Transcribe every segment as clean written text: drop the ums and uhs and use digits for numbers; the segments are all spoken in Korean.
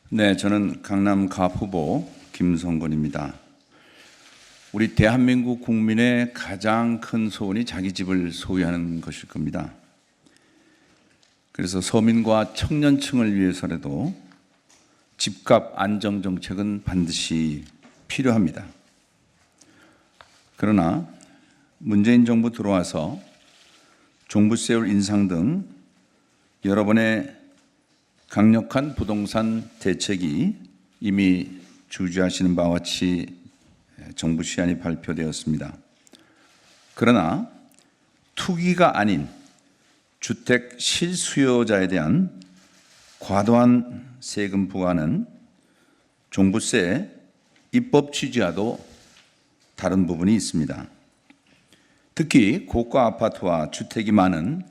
네, 저는 강남 갑 후보 김성곤입니다. 우리 대한민국 국민의 가장 큰 소원이 자기 집을 소유하는 것일 겁니다. 그래서 서민과 청년층을 위해서라도 집값 안정 정책은 반드시 필요합니다. 그러나 문재인 정부 들어와서 종부세율 인상 등 여러 번의 강력한 부동산 대책이 이미 주지하시는 바와 같이 정부 시안이 발표되었습니다. 그러나 투기가 아닌 주택 실수요자에 대한 과도한 세금 부과는 종부세 입법 취지와도 다른 부분이 있습니다. 특히 고가 아파트와 주택이 많은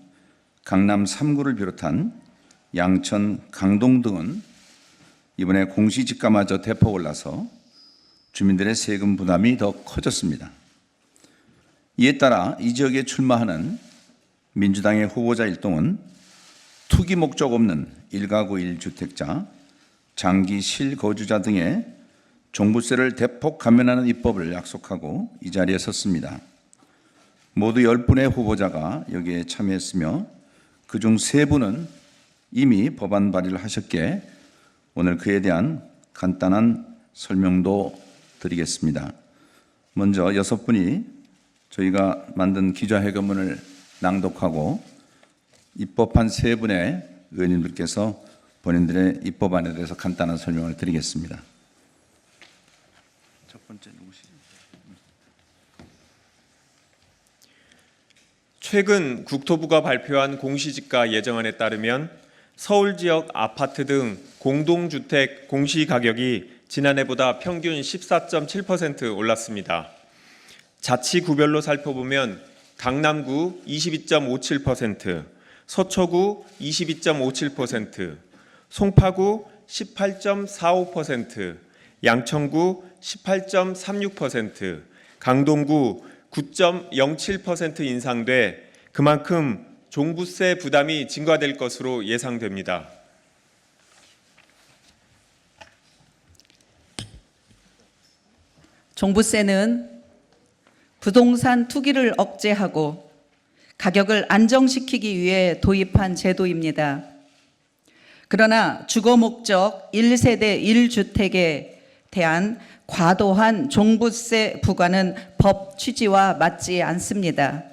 강남 3구를 비롯한 양천, 강동 등은 이번에 공시지가마저 대폭 올라서 주민들의 세금 부담이 더 커졌습니다. 이에 따라 이 지역에 출마하는 민주당의 후보자 일동은 투기 목적 없는 1가구 1주택자, 장기 실거주자 등의 종부세를 대폭 감면하는 입법을 약속하고 이 자리에 섰습니다. 모두 10분의 후보자가 여기에 참여했으며 그중 3분은 이미 법안 발의를 하셨기에 오늘 그에 대한 간단한 설명도 드리겠습니다. 먼저 6분이 저희가 만든 기자회견문을 낭독하고 입법한 3분의 의원님들께서 본인들의 입법안에 대해서 간단한 설명을 드리겠습니다. 첫 번째 누구시죠? 최근 국토부가 발표한 공시지가 예정안에 따르면 서울 지역 아파트 등 공동주택 공시가격이 지난해보다 평균 14.7% 올랐습니다. 자치구별로 살펴보면 강남구 22.57%, 서초구 22.57%, 송파구 18.45%, 양천구 18.36%, 강동구 9.07% 인상돼 그만큼 종부세 부담이 증가될 것으로 예상됩니다. 종부세는 부동산 투기를 억제하고 가격을 안정시키기 위해 도입한 제도입니다. 그러나 주거 목적 1세대 1주택에 대한 과도한 종부세 부과는 법 취지와 맞지 않습니다.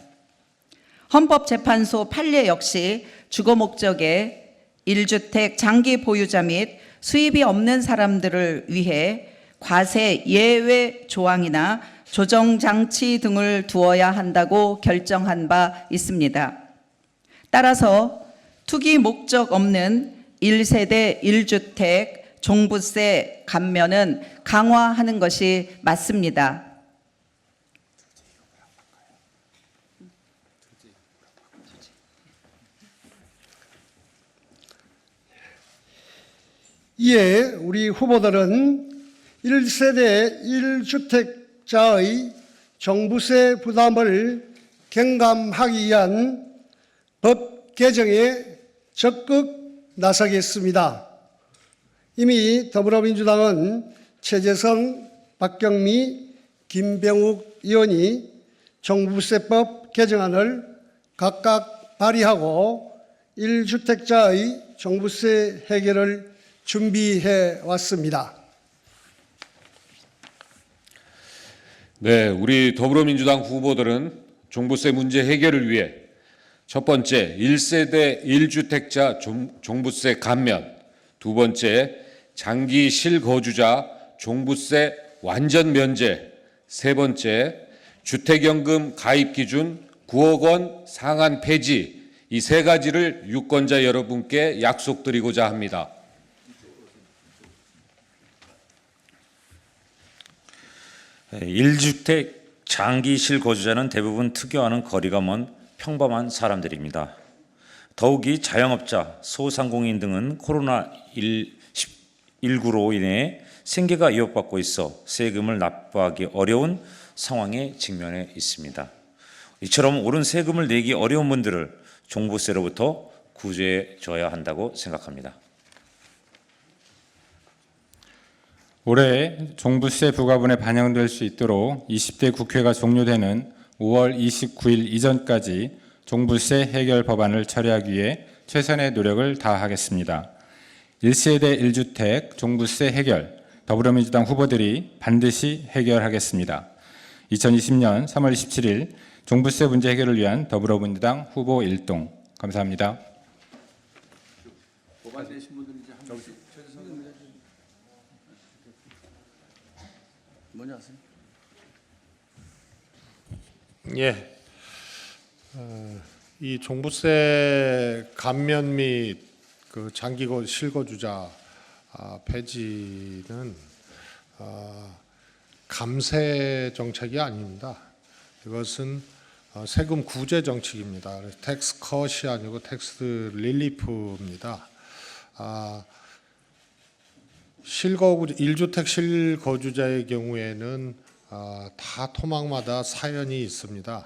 헌법재판소 판례 역시 주거 목적의 1주택 장기 보유자 및 수입이 없는 사람들을 위해 과세 예외 조항이나 조정장치 등을 두어야 한다고 결정한 바 있습니다. 따라서 투기 목적 없는 1세대 1주택 종부세 감면은 강화하는 것이 맞습니다. 이에 우리 후보들은 1세대 1주택자의 종부세 부담을 경감하기 위한 법 개정에 적극 나서겠습니다. 이미 더불어민주당은 최재성, 박경미, 김병욱 의원이 종부세법 개정안을 각각 발의하고 1주택자의 종부세 해결을 준비해 왔습니다. 네, 우리 더불어민주당 후보들은 종부세 문제 해결을 위해 첫 번째 1세대 1주택자 종부세 감면, 두 번째 장기 실거주자 종부세 완전 면제, 세 번째 주택연금 가입 기준 9억 원 상한 폐지, 이 세 가지를 유권자 여러분께 약속드리고자 합니다. 1주택 장기 실거주자는 대부분 특유와는 거리가 먼 평범한 사람들입니다. 더욱이 자영업자, 소상공인 등은 코로나19로 인해 생계가 위협받고 있어 세금을 납부하기 어려운 상황에 직면해 있습니다. 이처럼 옳은 세금을 내기 어려운 분들을 종부세로부터 구제해 줘야 한다고 생각합니다. 올해 종부세 부과분에 반영될 수 있도록 20대 국회가 종료되는 5월 29일 이전까지 종부세 해결 법안을 처리하기 위해 최선의 노력을 다하겠습니다. 1세대 1주택 종부세 해결, 더불어민주당 후보들이 반드시 해결하겠습니다. 2020년 3월 27일 종부세 문제 해결을 위한 더불어민주당 후보 일동. 감사합니다. 보관되신 분들 이제 한 명씩 뭐냐 하세요? 예. 이 종부세 감면 및 그 장기 실거주자 폐지는 감세 정책이 아닙니다. 이것은 세금 구제 정책입니다. 텍스 컷이 아니고 텍스 릴리프입니다. 실거주 1주택 실거주자의 경우에는 다 토막마다 사연이 있습니다.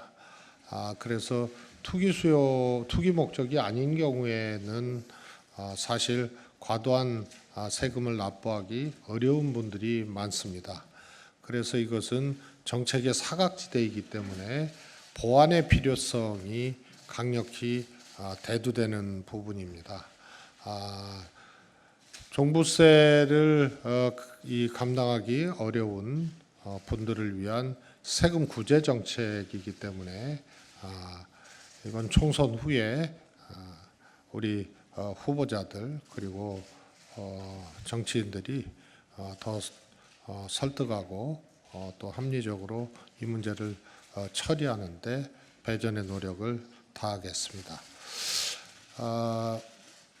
그래서 투기 수요, 투기 목적이 아닌 경우에는 사실 과도한 세금을 납부하기 어려운 분들이 많습니다. 그래서 이것은 정책의 사각지대이기 때문에 보완의 필요성이 강력히 대두되는 부분입니다. 종부세를 감당하기 어려운 분들을 위한 세금 구제 정책이기 때문에 이번 총선 후에 우리 후보자들 그리고 정치인들이 더 설득하고 또 합리적으로 이 문제를 처리하는 데 배전의 노력을 다하겠습니다.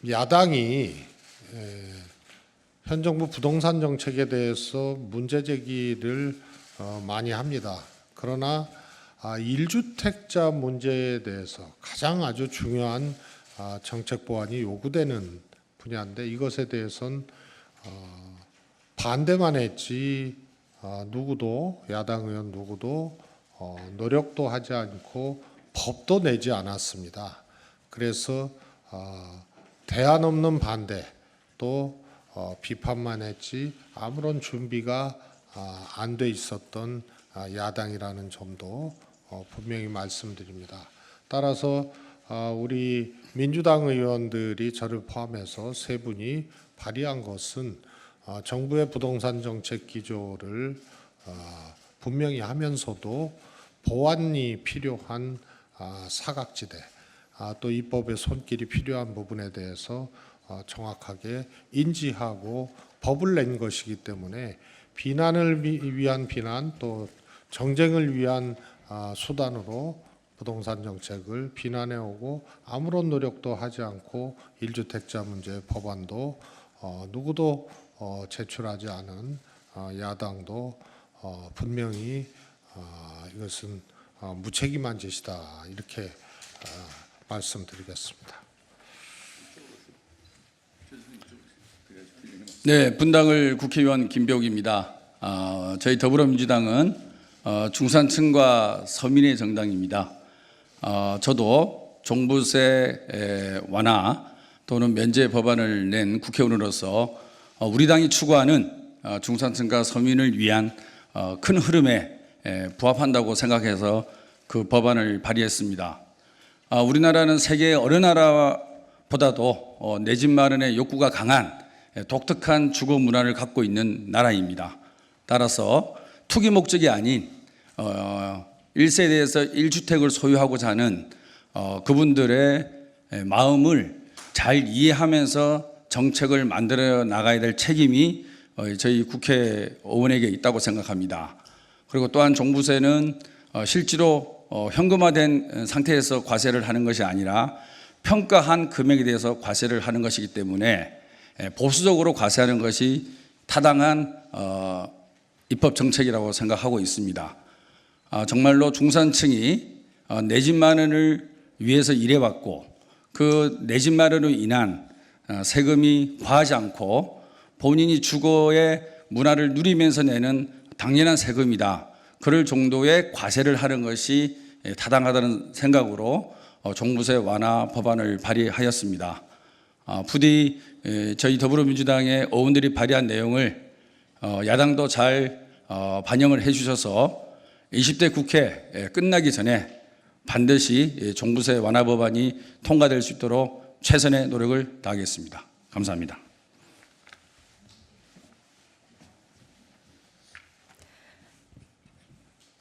야당이 현 정부 부동산 정책에 대해서 문제 제기를 많이 합니다. 그러나 1주택자 문제에 대해서 가장 아주 중요한 정책 보완이 요구되는 분야인데 이것에 대해서는 반대만 했지 누구도 야당 의원 누구도 노력도 하지 않고 법도 내지 않았습니다. 그래서 대안 없는 반대 또 비판만 했지 아무런 준비가 안 돼 있었던 야당이라는 점도 분명히 말씀드립니다. 따라서 우리 민주당 의원들이 저를 포함해서 세 분이 발의한 것은 정부의 부동산 정책 기조를 분명히 하면서도 보완이 필요한 사각지대, 또 입법의 손길이 필요한 부분에 대해서 정확하게 인지하고 법을 낸 것이기 때문에 비난을 위한 비난 또 정쟁을 위한 수단으로 부동산 정책을 비난해오고 아무런 노력도 하지 않고 1주택자 문제 법안도 누구도 제출하지 않은 야당도 분명히 이것은 무책임한 짓이다 이렇게 말씀드리겠습니다. 네, 분당을 국회의원 김병욱입니다. 저희 더불어민주당은 중산층과 서민의 정당입니다. 저도 종부세 완화 또는 면제 법안을 낸 국회의원으로서 우리 당이 추구하는 중산층과 서민을 위한 큰 흐름에 부합한다고 생각해서 그 법안을 발의했습니다. 우리나라는 세계 어느 나라보다도 내 집 마련의 욕구가 강한 독특한 주거 문화를 갖고 있는 나라입니다. 따라서 투기 목적이 아닌 1세대에서 1주택을 소유하고자 하는 그분들의 마음을 잘 이해하면서 정책을 만들어 나가야 될 책임이 저희 국회의원에게 있다고 생각합니다. 그리고 또한 종부세는 실제로 현금화된 상태에서 과세를 하는 것이 아니라 평가한 금액에 대해서 과세를 하는 것이기 때문에 보수적으로 과세하는 것이 타당한 입법 정책이라고 생각하고 있습니다. 정말로 중산층이 내 집 마련을 위해서 일해왔고 그 내 집 마련으로 인한 세금이 과하지 않고 본인이 주거의 문화를 누리면서 내는 당연한 세금이다. 그럴 정도의 과세를 하는 것이 타당하다는 생각으로 종부세 완화 법안을 발의하였습니다. 부디 저희 더불어민주당의 의원들이 발의한 내용을 야당도 잘 반영을 해주셔서 20대 국회 끝나기 전에 반드시 종부세 완화 법안이 통과될 수 있도록 최선의 노력을 다하겠습니다. 감사합니다.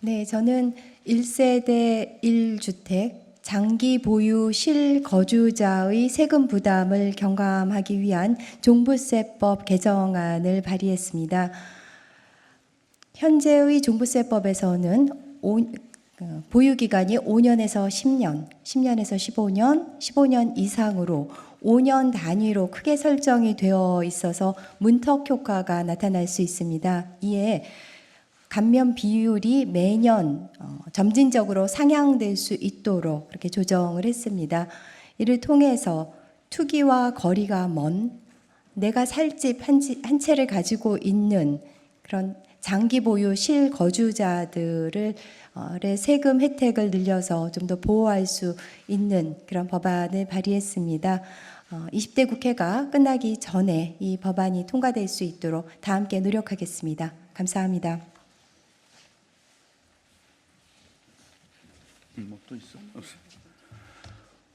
네, 저는 1세대 1주택 장기 보유 실거주자의 세금 부담을 경감하기 위한 종부세법 개정안을 발의했습니다. 현재의 종부세법에서는 보유기간이 5년에서 10년, 10년에서 15년, 15년 이상으로 5년 단위로 크게 설정이 되어 있어서 문턱 효과가 나타날 수 있습니다. 이에 감면 비율이 매년 점진적으로 상향될 수 있도록 그렇게 조정을 했습니다. 이를 통해서 투기와 거리가 먼 내가 살 집 한 채를 가지고 있는 그런 장기 보유 실거주자들의 세금 혜택을 늘려서 좀 더 보호할 수 있는 그런 법안을 발의했습니다. 20대 국회가 끝나기 전에 이 법안이 통과될 수 있도록 다 함께 노력하겠습니다. 감사합니다. 또 있어? 없어요.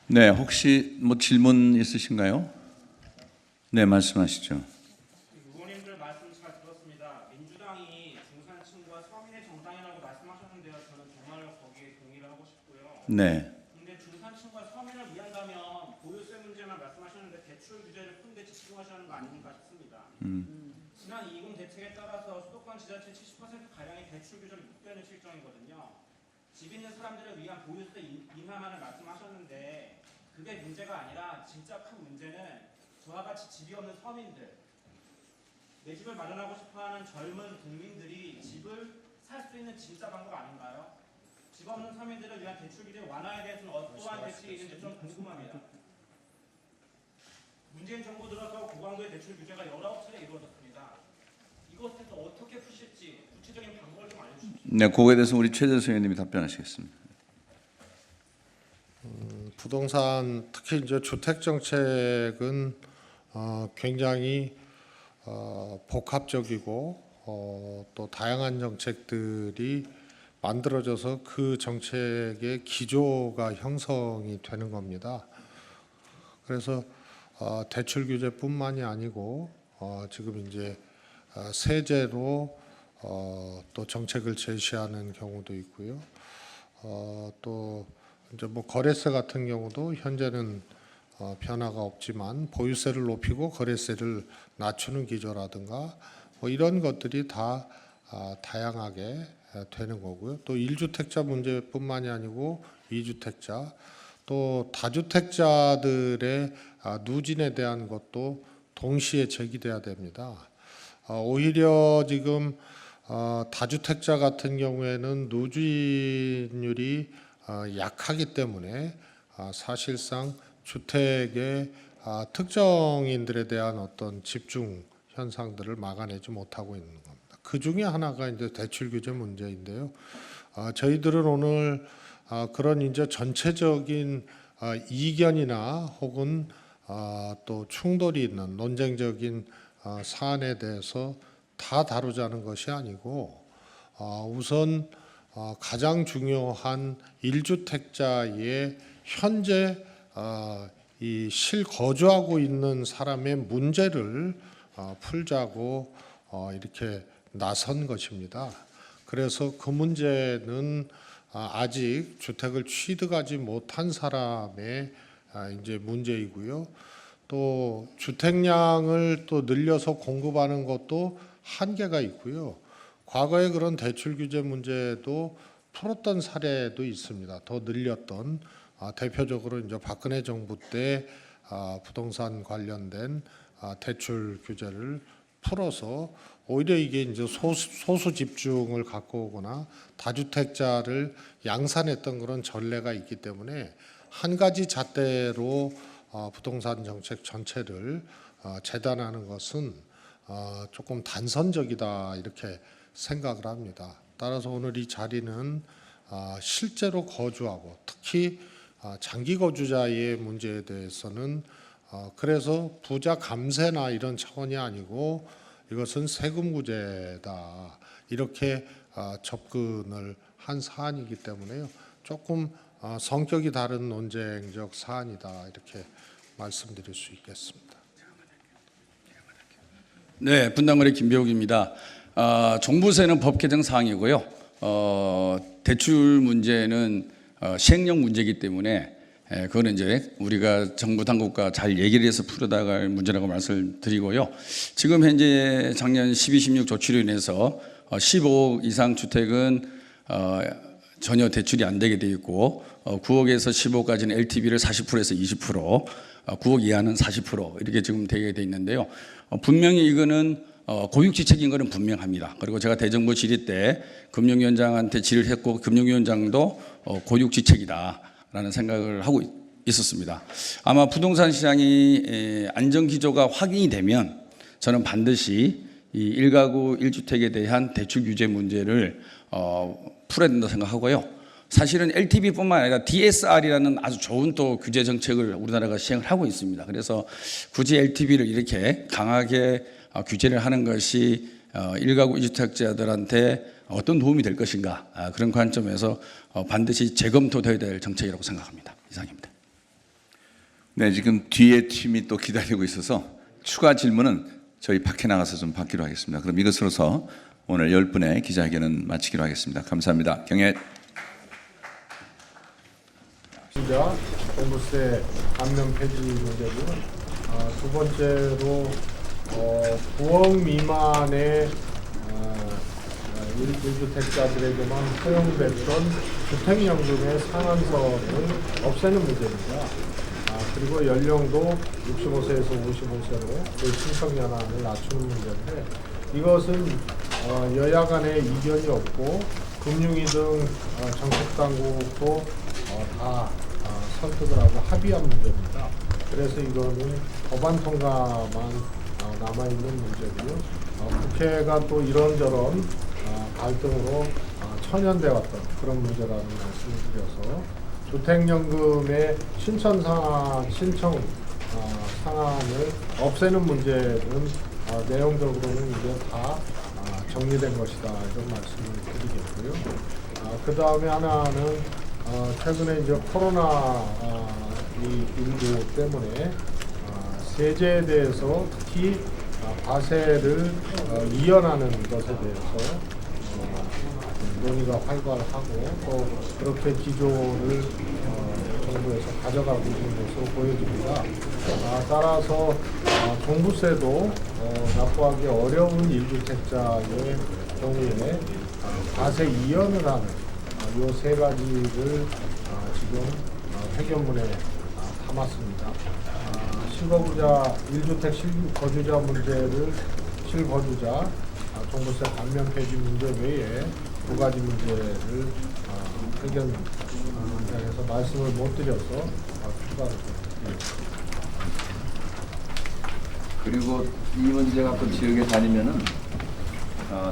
네, 혹시 뭐 질문 있으신가요? 네, 말씀하시죠. 의원님들 말씀 잘 들었습니다. 민주당이 중산층과 서민의 정당이라고 말씀하셨는데요. 저는 정말 거기에 동의를 하고 싶고요. 네. 근데 중산층과 서민을 위한다면 보유세 문제만 말씀하셨는데 대출 규제를 푼데 집중하셔야 하는 거 아닙니까 싶습니다. 지난 이금 대책에 따라서 수도권 지자체 70%가량의 대출 규제를 묵되는 실정이거든요. 집 있는 사람들을 위한 보유세 인하만을 말씀하셨는데 그게 문제가 아니라 진짜 큰 문제는 저와 같이 집이 없는 서민들, 내 집을 마련하고 싶어하는 젊은 국민들이 집을 살 수 있는 진짜 방법 아닌가요? 집 없는 서민들을 위한 대출 규제 완화에 대해서는 어떠한 대책이 있는지 좀 궁금합니다. 문재인 정부 들어서 고강도의 대출 규제가 19차례 이루어졌습니다. 이것에 대해서 어떻게 푸실지 구체적인 방법을 좀 알려주십시오. 네, 그거에 대해서 우리 최재성 의원님이 답변하시겠습니다. 부동산 특히 이제 주택 정책은 굉장히 복합적이고 또 다양한 정책들이 만들어져서 그 정책의 기조가 형성이 되는 겁니다. 그래서 대출 규제뿐만이 아니고 지금 이제 세제로 또 정책을 제시하는 경우도 있고요. 또 이제 뭐 거래세 같은 경우도 현재는 변화가 없지만 보유세를 높이고 거래세를 낮추는 기조라든가 뭐 이런 것들이 다 다양하게 되는 거고요. 또 1주택자 문제뿐만이 아니고 2주택자 또 다주택자들의 누진에 대한 것도 동시에 제기돼야 됩니다. 오히려 지금 다주택자 같은 경우에는 누진율이 약하기 때문에 사실상 주택의 특정인들에 대한 어떤 집중 현상들을 막아내지 못하고 있는 겁니다. 그 중에 하나가 이제 대출 규제 문제인데요. 저희들은 오늘 그런 이제 전체적인 이견이나 혹은 또 충돌이 있는 논쟁적인 사안에 대해서 다 다루자는 것이 아니고 우선 가장 중요한 1주택자의 현재 이 실거주하고 있는 사람의 문제를 풀자고 이렇게 나선 것입니다. 그래서 그 문제는 아직 주택을 취득하지 못한 사람의 이제 문제이고요. 또 주택량을 또 늘려서 공급하는 것도 한계가 있고요. 과거에 그런 대출 규제 문제도 풀었던 사례도 있습니다. 더 늘렸던 대표적으로 이제 박근혜 정부 때 부동산 관련된 대출 규제를 풀어서 오히려 이게 이제 소수 집중을 갖고 오거나 다주택자를 양산했던 그런 전례가 있기 때문에 한 가지 잣대로 부동산 정책 전체를 재단하는 것은 조금 단선적이다 이렇게 생각을 합니다. 따라서 오늘 이 자리는 실제로 거주하고 특히 장기 거주자의 문제에 대해서는 그래서 부자 감세나 이런 차원이 아니고 이것은 세금구제다 이렇게 접근을 한 사안이기 때문에요. 조금 성격이 다른 논쟁적 사안이다 이렇게 말씀드릴 수 있겠습니다. 네, 분당거래 김배욱입니다. 종부세는 법 개정 사항이고요. 대출 문제는 시행령 문제이기 때문에 그거는 이제 우리가 정부 당국과 잘 얘기를 해서 풀어나갈 문제라고 말씀을 드리고요. 지금 현재 작년 12, 16 조치로 인해서 15억 이상 주택은 전혀 대출이 안 되게 돼 있고 9억에서 15억까지는 LTV를 40%에서 20%, 9억 이하는 40% 이렇게 지금 되게 돼 있는데요. 분명히 이거는 고육지책인 것은 분명합니다. 그리고 제가 대정부 질의 때 금융위원장한테 질의를 했고 금융위원장도 고육지책이다라는 생각을 하고 있었습니다. 아마 부동산 시장이 안정 기조가 확인이 되면 저는 반드시 이 1가구 1주택에 대한 대출 규제 문제를 풀어야 된다고 생각하고요. 사실은 LTV뿐만 아니라 DSR이라는 아주 좋은 또 규제 정책을 우리나라가 시행을 하고 있습니다. 그래서 굳이 LTV를 이렇게 강하게 규제를 하는 것이 1가구 1주택자들한테 어떤 도움이 될 것인가 그런 관점에서 반드시 재검토되어야 될 정책이라고 생각합니다. 이상입니다. 네, 지금 뒤에 팀이 또 기다리고 있어서 추가 질문은 저희 밖에 나가서 좀 받기로 하겠습니다. 그럼 이것으로서 오늘 10분의 기자회견은 마치기로 하겠습니다. 감사합니다. 경혜. 종부세 감면 폐지 문제고요. 두 번째로 9억 미만의 1주택자들에게만 허용됐던 주택연금의 상한선을 없애는 문제입니다. 그리고 연령도 65세에서 55세로 그 신청 연한을 낮추는 문제인데 이것은 여야 간에 이견이 없고 금융위 등 정책당국도 다 설득을 하고 합의한 문제입니다. 그래서 이거는 법안 통과만 남아있는 문제고요. 국회가 또 이런저런 갈등으로 천연돼 왔던 그런 문제라는 말씀을 드려서 주택연금의 신청 상한을 없애는 문제는 내용적으로는 이제 다 정리된 것이다 이런 말씀을 드리겠고요. 그 다음에 하나는 최근에 이제 코로나 이19 때문에 세제에 대해서 특히 과세를 이연하는 것에 대해서 논의가 활발하고 또 그렇게 기조를 정부에서 가져가고 있는 것으로 보여집니다. 따라서 종부세도 납부하기 어려운 1주택자의 경우에 과세 이연을 하는 이 세 가지를 지금 회견문에 담았습니다. 실거주자 1주택 실거주자 문제를 실거주자 종부세 감면 폐지 문제 외에 두 가지 문제를 회견장에서 말씀을 못 드려서 추가로 드립니다. 그리고 이 문제가 또 지역에 다니면은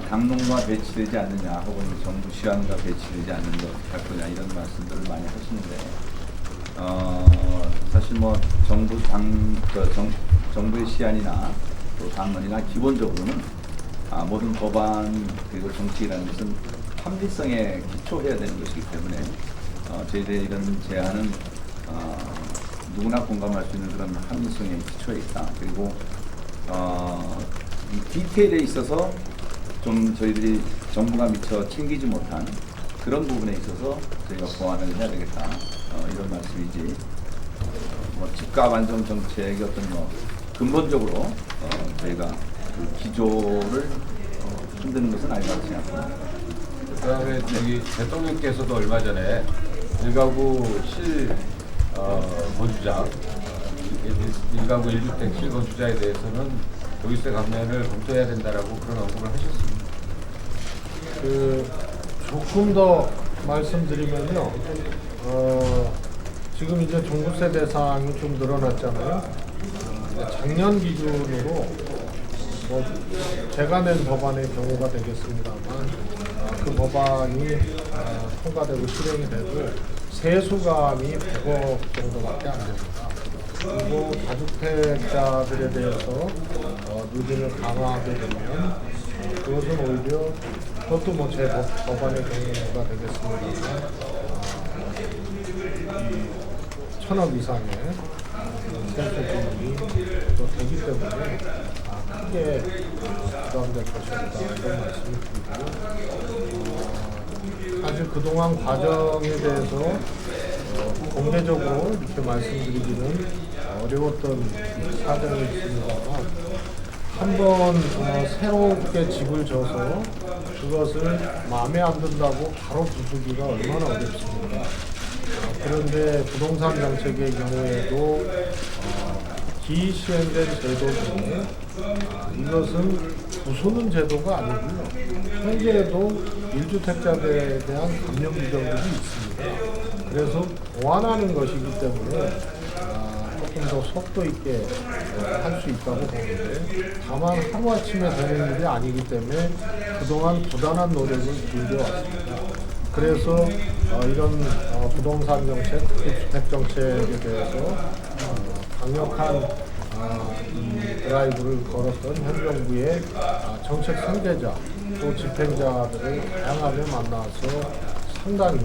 당농과 배치되지 않느냐 혹은 정부 시안과 배치되지 않는 것 할 거냐 이런 말씀들을 많이 하시는데 사실 뭐 정부의 시안이나 또 당론이나 기본적으로는 모든 법안 그리고 정책이라는 것은 합리성에 기초해야 되는 것이기 때문에 저희들의 이런 제안은 누구나 공감할 수 있는 그런 합리성에 기초해 있다. 그리고 이 디테일에 있어서 좀 저희들이 정부가 미처 챙기지 못한 그런 부분에 있어서 저희가 보완을 해야 되겠다. 이런 말씀이지. 뭐 집값 안정 정책의 어떤 뭐 근본적으로 저희가 그 기조를 흔드는 것은 아니라고 생각합니다. 그다음에 저기 대통령께서도 얼마 전에 1가구 실거주자 1가구 1주택 실거주자에 대해서는 도유세 감면을 검토해야 된다라고 그런 언급을 하셨습니다. 조금 더 말씀드리면요. 지금 이제 종부세 대상이 좀 늘어났잖아요. 작년 기준으로 제가 낸 법안의 경우가 되겠습니다만 그 법안이 통과되고 실행이 되고 세수감이 100억 정도밖에 안 됩니다. 그리고 다주택자들에 대해서 누진을 강화하게 되면 그것은 오히려 그것도 뭐 제 법안의 경우가 되겠습니다만 이 1,000억 이상의 세수준이 또 되기 때문에 크게 부담될 것이다 이런 말씀을 드리고요. 사실 그동안 과정에 대해서 공개적으로 이렇게 말씀드리기는 어려웠던 사정이 있습니다만 한번 새롭게 집을 져서 그것을 마음에 안 든다고 바로 부수기가 얼마나 어렵습니까? 그런데 부동산 정책의 경우에도 기시행된 제도 중에 이것은 부수는 제도가 아니고요. 현재에도 1주택자들에 대한 감면 규정들이 있습니다. 그래서 보완하는 것이기 때문에 조금 더 속도 있게 할 수 있다고 보는데 다만 하루아침에 되는 일이 아니기 때문에 그동안 부단한 노력을 기울여왔습니다. 그래서 이런 부동산 정책, 주택 정책에 대해서 강력한 이 드라이브를 걸었던 현 정부의 정책 선대자 또 집행자들을 다양하게 만나서 상당히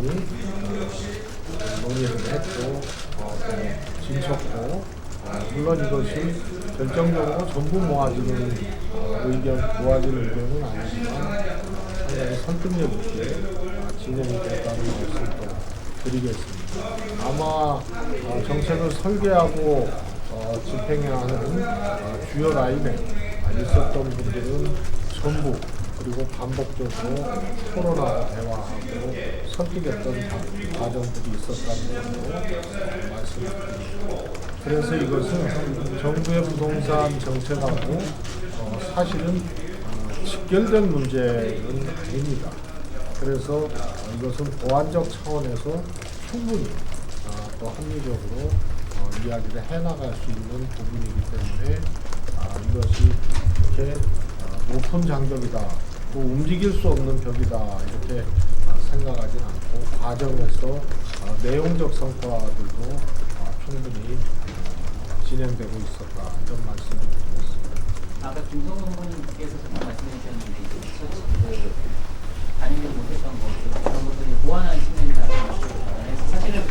논의를 했고 또 진척고 물론 이것이 결정적으로 전부 모아지는 의견은 아니지만 상당히 설득력 있게 진행이 됐다는 말씀을 드리겠습니다. 아마 정책을 설계하고 집행해야 하는 주요 라인에 있었던 분들은 전부 그리고 반복적으로 토론하고 대화하고 설득했던 과정들이 있었다는 것으로 말씀드립니다. 그래서 이것은 정부의 부동산 정책하고 사실은 직결된 문제는 아닙니다. 그래서 이것은 보완적 차원에서 충분히 또 합리적으로 이야기를 해나갈 수 있는 부분이기 때문에 이것이 이렇게 높은 장벽이다, 또 움직일 수 없는 벽이다 이렇게 생각하진 않고 과정에서 내용적 성과들도 충분히 진행되고 있었다 이런 말씀을 드리겠습니다. 아까 김성호 후보님께서 잠깐 말씀해 주셨는데 반영되지 못했던 것들 그런 것들을 보완하는 측면이라고 그래서 사실은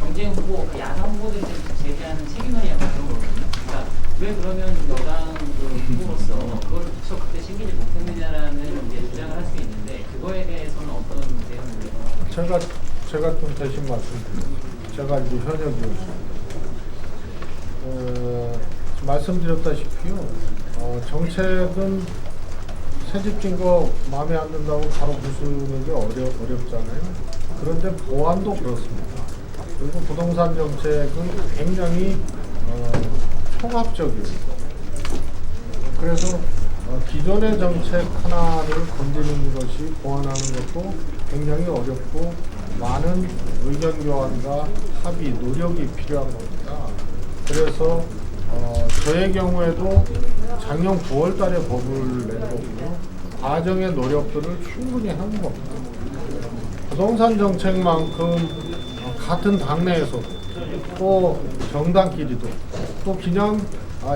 경쟁 후보, 야당 후보들이 제기하는 책임론이 약간 그런 거거든요. 그러니까 왜 그러면 여당 후보로서 그걸 미처 그때 챙기지 못했느냐라는 이제 주장을 할 수 있는데 그거에 대해서는 어떤 대응을? 제가 좀 대신 말씀드리겠습니다. 제가 이제 현역이었습니다. 말씀드렸다시피요. 정책은 새집진 거 마음에 안 든다고 바로 부수는 게 어렵잖아요. 그런데 보완도 그렇습니다. 그리고 부동산 정책은 굉장히 총합적이에요. 그래서 기존의 정책 하나를 건드리는 것이 보완하는 것도 굉장히 어렵고 많은 의견 교환과 합의, 노력이 필요한 겁니다. 그래서 저의 경우에도 작년 9월 달에 법을 낸 거고요. 과정의 노력들을 충분히 한 겁니다. 부동산 정책만큼 같은 당내에서도 또 정당끼리도 또 그냥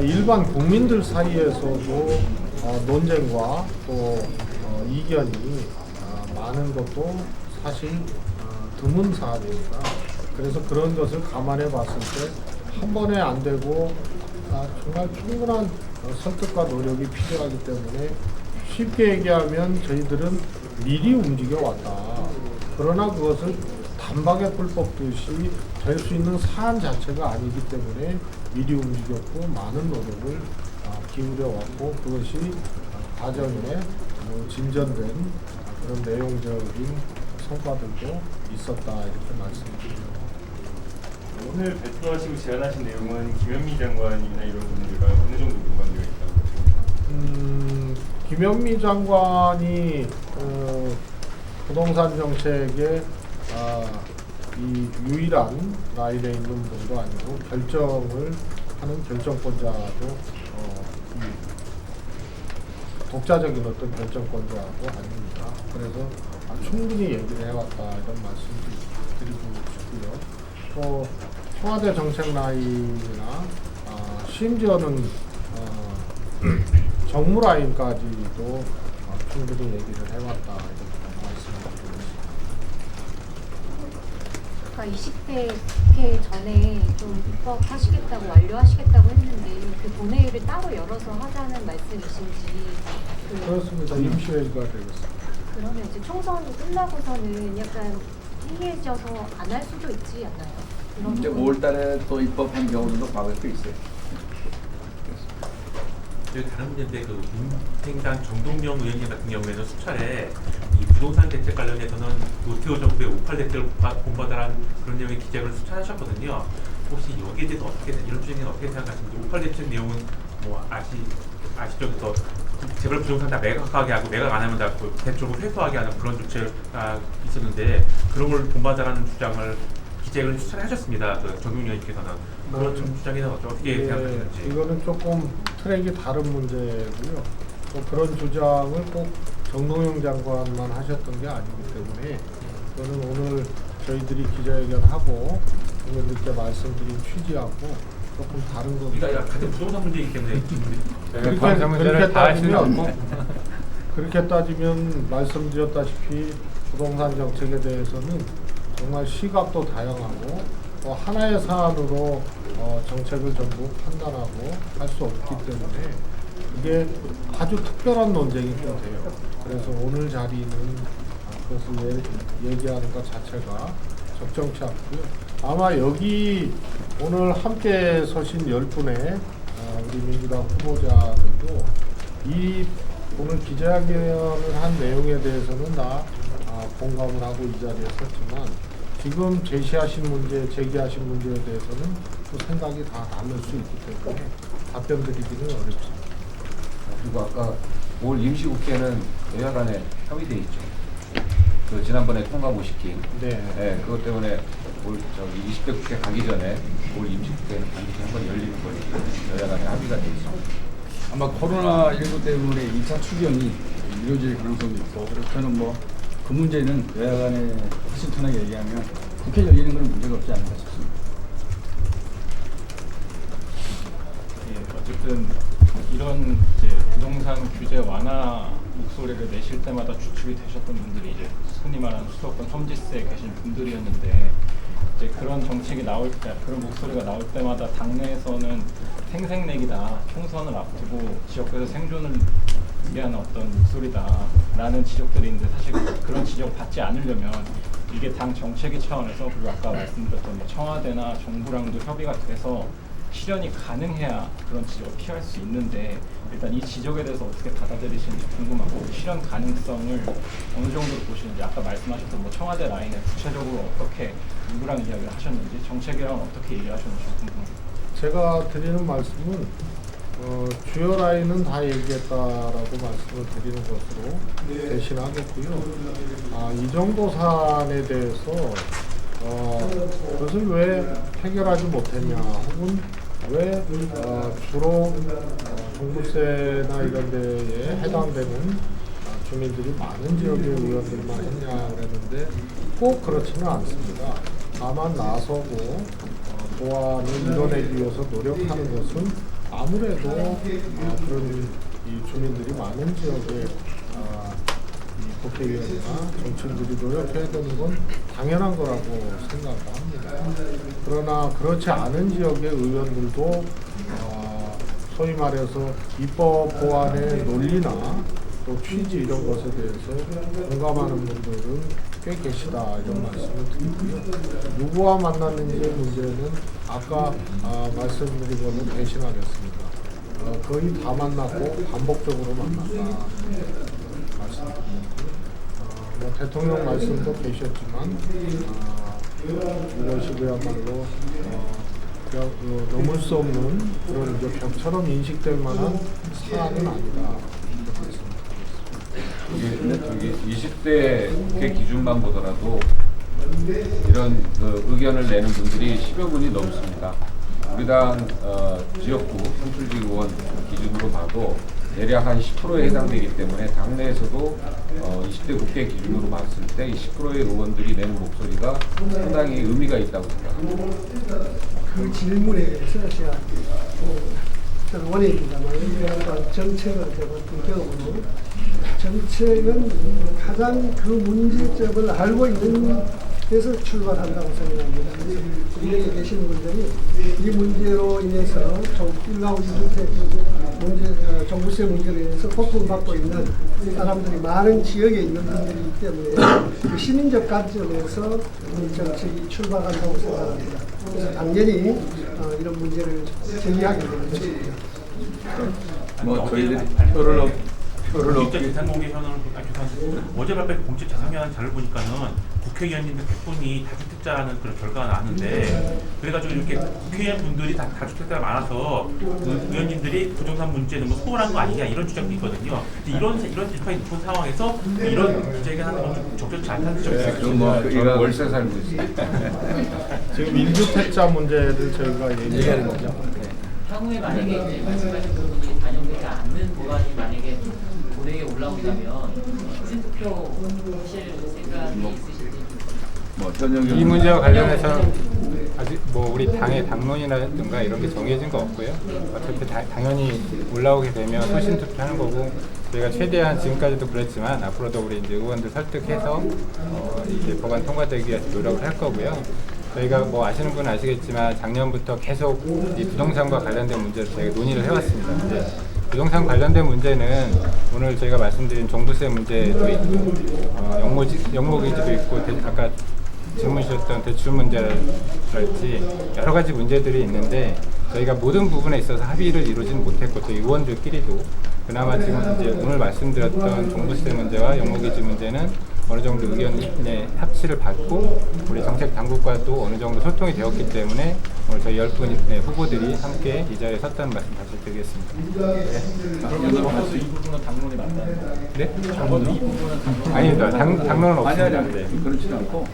일반 국민들 사이에서도 논쟁과 또 이견이 많은 것도 사실 드문 사안입니다. 그래서 그런 것을 감안해 봤을 때 한 번에 안 되고 정말 충분한 설득과 노력이 필요하기 때문에 쉽게 얘기하면 저희들은 미리 움직여 왔다. 그러나 그것을 단박에 불법 듯이 될 수 있는 사안 자체가 아니기 때문에 미리 움직였고 많은 노력을 기울여 왔고 그것이 과정에 진전된 그런 내용적인 성과들도 있었다 이렇게 말씀드립니다. 오늘 발표하시고 제안하신 내용은 김현미 장관이나 이런 분들과 어느 정도 공감되어 있다고 보십니까? 김현미 장관이 부동산 정책의 이 유일한 라인에 있는 분도 아니고 결정을 하는 결정권자도 독자적인 어떤 결정권자도 아닙니다. 그래서 충분히 얘기를 해왔다 이런 말씀 드리고 싶고요. 또 청와대 정책 라인이나 심지어는 정무 라인까지도 충분히 얘기를 해왔다 이렇게 말씀드리겠습니다. 아까 20대 국회 전에 좀 입법하시겠다고 완료하시겠다고 했는데 그 본회의를 따로 열어서 하자는 말씀이신지 그렇습니다. 임시회의가 되겠습니다. 그러면 이제 총선이 끝나고서는 약간 해이해져서 안 할 수도 있지 않나요? 그런 이제 부분. 5월달에 또 입법한 경우도 과거에 또 있어요. 다른 문제인데 그 민생당 정동영 의원님 같은 경우에는 수차례 이 부동산 대책 관련해서는 노태우 정부의 5.8 대책을 본받아라는 그런 내용의 기재를 수차례하셨거든요. 혹시 여기에 대해서 어떻게 이런 주장에는 어떻게 생각하시는지 5.8 대책 내용은 뭐 아시죠? 그래서 재벌 부동산 다 매각하게 하고 매각 안 하면 다 대출을 회수하게 하는 그런 조치가 있었는데 그런 걸 본받아라는 주장을 기재를 수차례하셨습니다. 그 정동영 의원님께서는. 그런 주장에는 어떻게 생각하시는지. 이거는 조금 트랙이 다른 문제고요. 또 그런 주장을 꼭 정동영 장관만 하셨던 게 아니기 때문에 저는 오늘 저희들이 기자회견하고 오늘께 말씀드린 취지하고 조금 다른 겁니다. 우리가 같은 부동산 문제이기 때문에 그렇게 따지면 말씀드렸다시피 부동산 정책에 대해서는 정말 시각도 다양하고 또 하나의 사안으로 정책을 전부 판단하고 할 수 없기 때문에 이게 아주 특별한 논쟁이 또 돼요. 그래서 오늘 자리는 그것을 얘기하는 것 자체가 적정치 않고요. 아마 여기 오늘 함께 서신 10분의 우리 민주당 후보자들도 이 오늘 기자회견을 한 내용에 대해서는 다 공감을 하고 이 자리에 섰지만 지금 제기하신 문제에 대해서는 또 생각이 다 다를 수 있기 때문에 답변 드리기는 어렵습니다. 그리고 아까 올 임시국회는 여야 간에 협의돼 있죠. 그 지난번에 통과 못 시킨. 네, 그것 때문에 올 20대 국회 가기 전에 올 임시국회는 반드시 한번 열리는 걸로 여야 간에 합의가 돼 있습니다. 아마 코로나19 때문에 2차 추경이 이루어질 가능성이 있고 그래서 저는 그 문제는 여야 간에 허심탄회하게 얘기하면 국회 열리는 건 문제가 없지 않을까 싶습니다. 어쨌든 이런 이제 부동산 규제 완화 목소리를 내실 때마다 주축이 되셨던 분들이 이제 흔히 말하는 수도권 험지세에 계신 분들이었는데 이제 그런 정책이 나올 때, 그런 목소리가 나올 때마다 당내에서는 생색내기다, 총선을 앞두고 지역에서 생존을 위한 어떤 목소리다라는 지적들이 있는데 사실 그런 지적을 받지 않으려면 이게 당 정책위 차원에서 그리고 아까 말씀드렸던 청와대나 정부랑도 협의가 돼서 실현이 가능해야 그런 지적을 피할 수 있는데 일단 이 지적에 대해서 어떻게 받아들이시는지 궁금하고 실현 가능성을 어느 정도로 보시는지 아까 말씀하셨던 청와대 라인에 구체적으로 어떻게 누구랑 이야기를 하셨는지 정책이랑 어떻게 얘기하셨는지 궁금합니다. 제가 드리는 말씀은 주요 라인은 다 얘기했다라고 말씀을 드리는 것으로 대신하겠고요. 이 정도 사안에 대해서 그것을 왜 해결하지 못했냐 혹은 왜 주로 종부세나 이런 데에 해당되는 주민들이 많은 지역의 의원들만 했냐 그랬는데 꼭 그렇지는 않습니다. 다만 나서고 보완을 이뤄내기 위해서 노력하는 것은 아무래도 그런 이 주민들이 많은 지역에 국회의원이나 정치인들이 노력해야 되는 건 당연한 거라고 생각합니다. 그러나 그렇지 않은 지역의 의원들도 소위 말해서 입법 보완의 논리나 또 취지 이런 것에 대해서 공감하는 분들은 꽤 계시다 이런 말씀을 드리고요. 누구와 만났는지의 문제는 아까 말씀드린 걸로 대신하겠습니다. 거의 다 만났고 반복적으로 만났다 말씀드립니다. 대통령 말씀도 계셨지만 이것이 그야말로 넘을 수 없는 그런 이제 벽처럼 인식될 만한 사안은 아니다. 이게 20대 국회 기준만 보더라도 이런 의견을 내는 분들이 10여 분이 넘습니다. 우리 당 지역구 선출직 의원 기준으로 봐도 대략 한 10%에 해당되기 때문에 당내에서도 20대 국회 기준으로 봤을 때 이 10%의 의원들이 내는 목소리가 상당히 의미가 있다고 생각합니다. 그 질문에 대해서 제가 저는 원회입니다만 정책을 해봤던 경우로 정책은 가장 그 문제점을 알고 있는 데서 출발한다고 생각합니다. 그래서 여기 계시는 분들이 이 문제로 인해서 일가구 1주택 문제, 종부세 문제로 인해서 고통받고 있는 사람들이 많은 지역에 있는 분들이기 때문에 그 시민적 관점에서 이 정책이 출발한다고 생각합니다. 그래서 당연히 이런 문제를 제기하게 되는 것입니다. 뭐 저희들이 표를 공직자 재산 공개 현황을 어제 발표한 공직자 재산 현황 자료를 보니까는 국회의원님들 100분이 다주택자라는 그런 결과가 나왔는데 그래가지고 이렇게 국회의원 분들이 다 다주택자가 많아서 그 의원님들이 부동산 문제는 뭐 소홀한 거 아니냐 이런 주장도 있거든요. 이런 비판이 높은 상황에서 이런 기자회견 하는 건 좀 적절치 않다는 점이 있어요. 저는 월세 살고 있어요. 지금 1주택자 문제를 저희가 얘기하는 거죠. 향후에 만약에 이제 말씀하신 부분이 반영되지 않는 법안이 만약에 본회의에 올라온다면 투표 하실 생각이 있으실지? 이 문제와 관련해서는 아직 뭐 우리 당의 당론이라든가 이런 게 정해진 거 없고요. 어차피 당연히 올라오게 되면 소신 투표하는 거고 저희가 최대한 지금까지도 그랬지만 앞으로도 우리 이제 의원들 설득해서 이제 법안 통과되기 위해서 노력을 할 거고요. 저희가 뭐 아시는 분은 아시겠지만 작년부터 계속 이 부동산과 관련된 문제를 저희가 논의를 해왔습니다. 이제 부동산 관련된 문제는 오늘 저희가 말씀드린 종부세 문제도 있고 영목이지도 있고 아까 질문 주셨던 대출 문제랄지 여러 가지 문제들이 있는데 저희가 모든 부분에 있어서 합의를 이루지는 못했고 저희 의원들끼리도 그나마 지금 이제 오늘 말씀드렸던 종부세 문제와 영목이지 문제는 어느 정도 의견의 합치를 받고 우리 정책 당국과도 어느 정도 소통이 되었기 때문에 오늘 저희 10분의 후보들이 함께 이 자리에 섰다는 말씀 다시 드리겠습니다. 이 부분은 당론이 맞다는 네? 이 부분은 아닙니다. 당론은 없습니다. 아니 그렇지 않고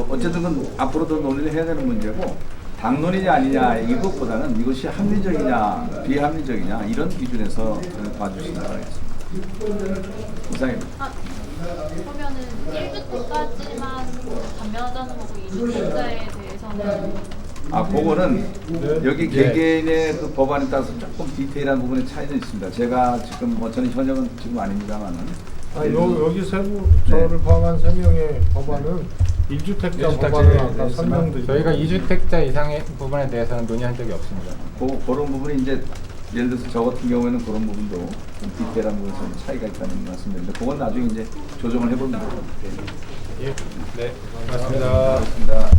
어쨌든 건 앞으로도 논의를 해야 되는 문제고 당론이냐 아니냐 이것보다는 이것이 합리적이냐 비합리적이냐 이런 기준에서 봐주시기 바라겠습니다. 이상입니다. 그러면은 1주택까지만 감면하자는 거고 2주택자에 대해서는 그거는 여기 개개인의 그 법안에 따라서 조금 디테일한 부분의 차이는 있습니다. 제가 지금 저는 현역은 지금 아닙니다만은. 여기 저를 포함한 3명의 법안은 1주택자 법안을 아까 설명드렸습니다. 저희가 2주택자 이상의 부분에 대해서는 논의한 적이 없습니다. 그런 부분이 이제 예를 들어서 저 같은 경우에는 그런 부분도 좀 디테일한 부분에서 차이가 있다는 말씀드렸는데 그건 나중에 이제 조정을 해보면 됩니다. 네, 고맙습니다. 고맙습니다.